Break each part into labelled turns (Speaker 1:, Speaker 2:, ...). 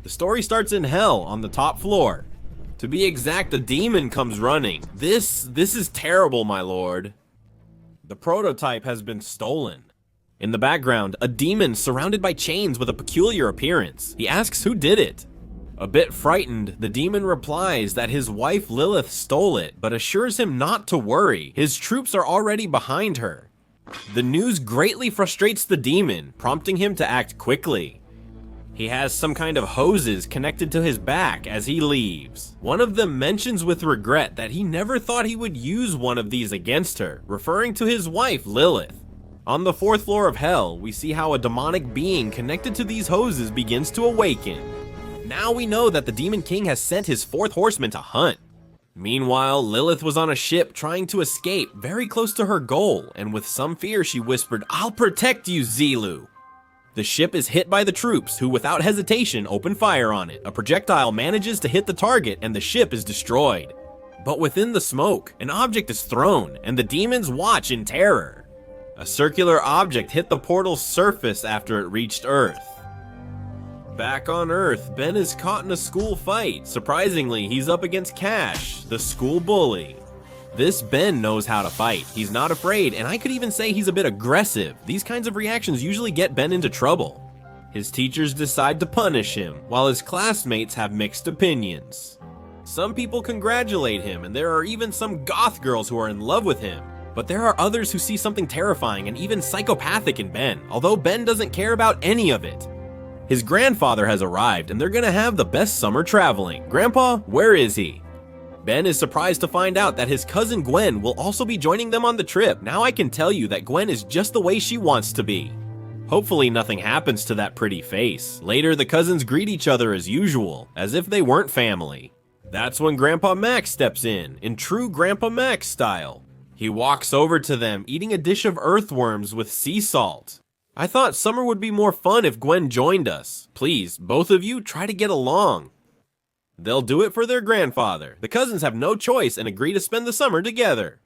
Speaker 1: The story starts in hell on the top floor. To be exact, a demon comes running. This is terrible, my lord. The prototype has been stolen. In the background, a demon surrounded by chains with a peculiar appearance. He asks who did it. A bit frightened, the demon replies that his wife Lilith stole it, but assures him not to worry. His troops are already behind her. The news greatly frustrates the demon, prompting him to act quickly. He has some kind of hoses connected to his back as he leaves. One of them mentions with regret that he never thought he would use one of these against her, referring to his wife Lilith. On the 4th floor of hell, we see how a demonic being connected to these hoses begins to awaken. Now we know that the Demon King has sent his 4th horseman to hunt. Meanwhile, Lilith was on a ship trying to escape, very close to her goal, and with some fear she whispered, "I'll protect you, Xelu." The ship is hit by the troops, who without hesitation open fire on it. A projectile manages to hit the target and the ship is destroyed. But within the smoke, an object is thrown, and the demons watch in terror. A circular object hit the portal's surface after it reached Earth. Back on Earth, Ben is caught in a school fight. Surprisingly, he's up against Cash, the school bully. This Ben knows how to fight. He's not afraid, and I could even say he's a bit aggressive. These kinds of reactions usually get Ben into trouble. His teachers decide to punish him, while his classmates have mixed opinions. Some people congratulate him, and there are even some goth girls who are in love with him. But there are others who see something terrifying and even psychopathic in Ben, although Ben doesn't care about any of it. His grandfather has arrived, and they're gonna have the best summer traveling. Grandpa, where is he? Ben is surprised to find out that his cousin Gwen will also be joining them on the trip. Now I can tell you that Gwen is just the way she wants to be. Hopefully nothing happens to that pretty face. Later, the cousins greet each other as usual, as if they weren't family. That's when Grandpa Max steps in true Grandpa Max style. He walks over to them, eating a dish of earthworms with sea salt. I thought summer would be more fun if Gwen joined us. Please, both of you, try to get along. They'll do it for their grandfather. The cousins have no choice and agree to spend the summer together.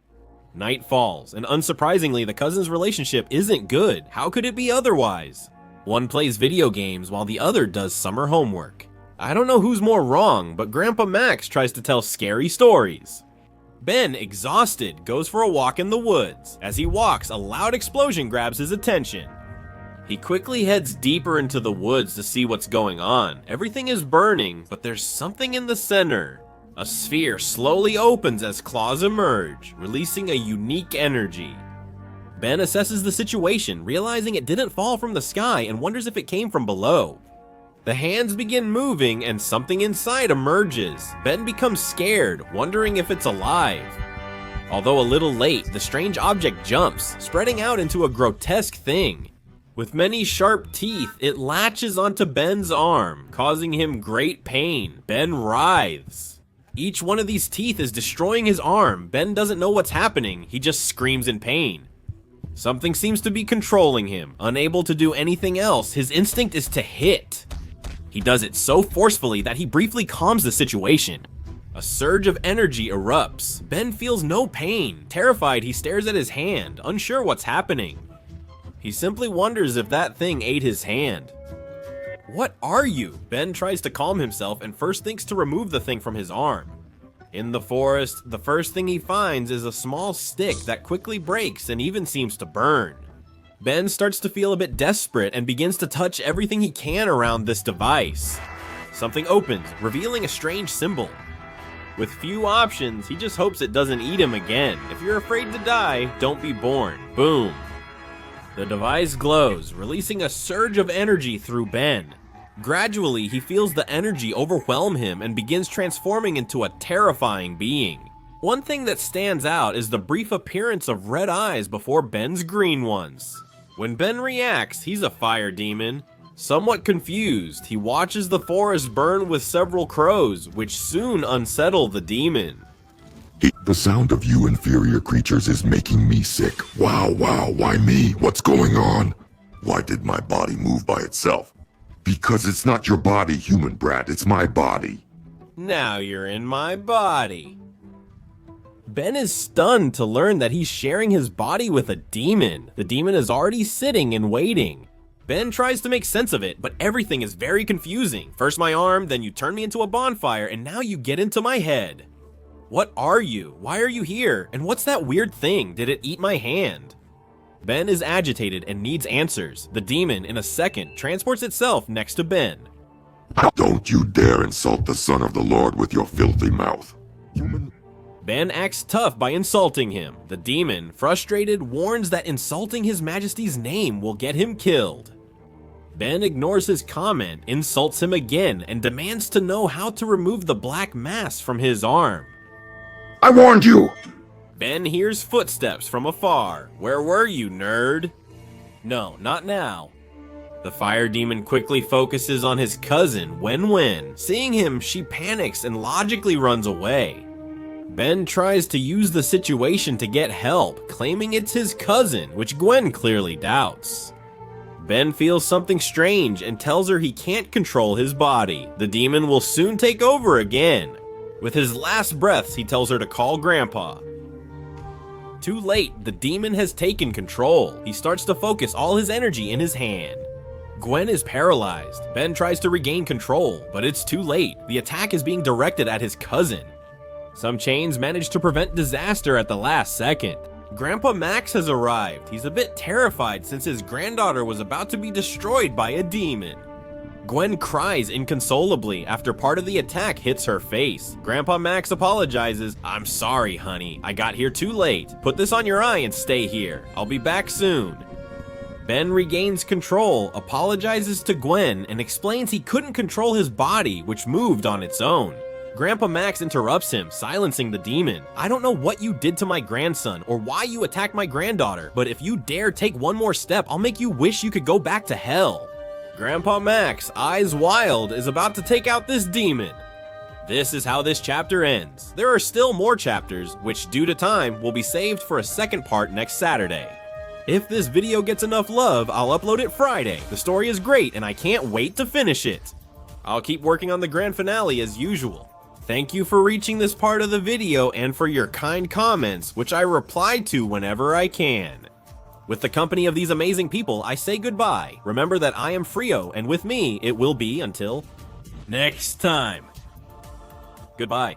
Speaker 1: Night falls, and unsurprisingly, the cousins' relationship isn't good. How could it be otherwise? One plays video games while the other does summer homework. I don't know who's more wrong, but Grandpa Max tries to tell scary stories. Ben, exhausted, goes for a walk in the woods. As he walks, a loud explosion grabs his attention. He quickly heads deeper into the woods to see what's going on. Everything is burning, but there's something in the center. A sphere slowly opens as claws emerge, releasing a unique energy. Ben assesses the situation, realizing it didn't fall from the sky and wonders if it came from below. The hands begin moving and something inside emerges. Ben becomes scared, wondering if it's alive. Although a little late, the strange object jumps, spreading out into a grotesque thing. With many sharp teeth, it latches onto Ben's arm, causing him great pain. Ben writhes. Each one of these teeth is destroying his arm. Ben doesn't know what's happening, he just screams in pain. Something seems to be controlling him. Unable to do anything else, his instinct is to hit. He does it so forcefully that he briefly calms the situation. A surge of energy erupts. Ben feels no pain. Terrified, he stares at his hand, unsure what's happening. He simply wonders if that thing ate his hand. What are you? Ben tries to calm himself and first thinks to remove the thing from his arm. In the forest, the first thing he finds is a small stick that quickly breaks and even seems to burn. Ben starts to feel a bit desperate and begins to touch everything he can around this device. Something opens, revealing a strange symbol. With few options, he just hopes it doesn't eat him again. If you're afraid to die, don't be born. Boom. The device glows, releasing a surge of energy through Ben. Gradually, he feels the energy overwhelm him and begins transforming into a terrifying being. One thing that stands out is the brief appearance of red eyes before Ben's green ones. When Ben reacts, he's a fire demon. Somewhat confused, he watches the forest burn with several crows, which soon unsettle the demon.
Speaker 2: The sound of you inferior creatures is making me sick. Wow, why me? What's going on? Why did my body move by itself? Because it's not your body, human brat, it's my body.
Speaker 1: Now you're in my body. Ben is stunned to learn that he's sharing his body with a demon. The demon is already sitting and waiting. Ben tries to make sense of it, but everything is very confusing. First my arm, then you turn me into a bonfire, and now you get into my head. What are you? Why are you here? And what's that weird thing? Did it eat my hand? Ben is agitated and needs answers. The demon, in a second, transports itself next to Ben.
Speaker 2: Don't you dare insult the Son of the Lord with your filthy mouth. Human.
Speaker 1: Ben acts tough by insulting him. The demon, frustrated, warns that insulting His Majesty's name will get him killed. Ben ignores his comment, insults him again, and demands to know how to remove the black mass from his arm.
Speaker 2: I warned you!
Speaker 1: Ben hears footsteps from afar. Where were you, nerd? No, not now. The fire demon quickly focuses on his cousin, Wen. Seeing him, she panics and logically runs away. Ben tries to use the situation to get help, claiming it's his cousin, which Gwen clearly doubts. Ben feels something strange and tells her he can't control his body. The demon will soon take over again. With his last breaths, he tells her to call Grandpa. Too late, the demon has taken control. He starts to focus all his energy in his hand. Gwen is paralyzed. Ben tries to regain control, but it's too late. The attack is being directed at his cousin. Some chains manage to prevent disaster at the last second. Grandpa Max has arrived. He's a bit terrified since his granddaughter was about to be destroyed by a demon. Gwen cries inconsolably after part of the attack hits her face. Grandpa Max apologizes. I'm sorry, honey. I got here too late. Put this on your eye and stay here. I'll be back soon. Ben regains control, apologizes to Gwen, and explains he couldn't control his body, which moved on its own. Grandpa Max interrupts him, silencing the demon. I don't know what you did to my grandson or why you attacked my granddaughter, but if you dare take one more step, I'll make you wish you could go back to hell. Grandpa Max, eyes wild, is about to take out this demon. This is how this chapter ends. There are still more chapters, which due to time will be saved for a second part next Saturday. If this video gets enough love, I'll upload it Friday. The story is great and I can't wait to finish it. I'll keep working on the grand finale as usual. Thank you for reaching this part of the video and for your kind comments, which I reply to whenever I can. With the company of these amazing people, I say goodbye. Remember that I am Frio, and with me, it will be until next time. Goodbye.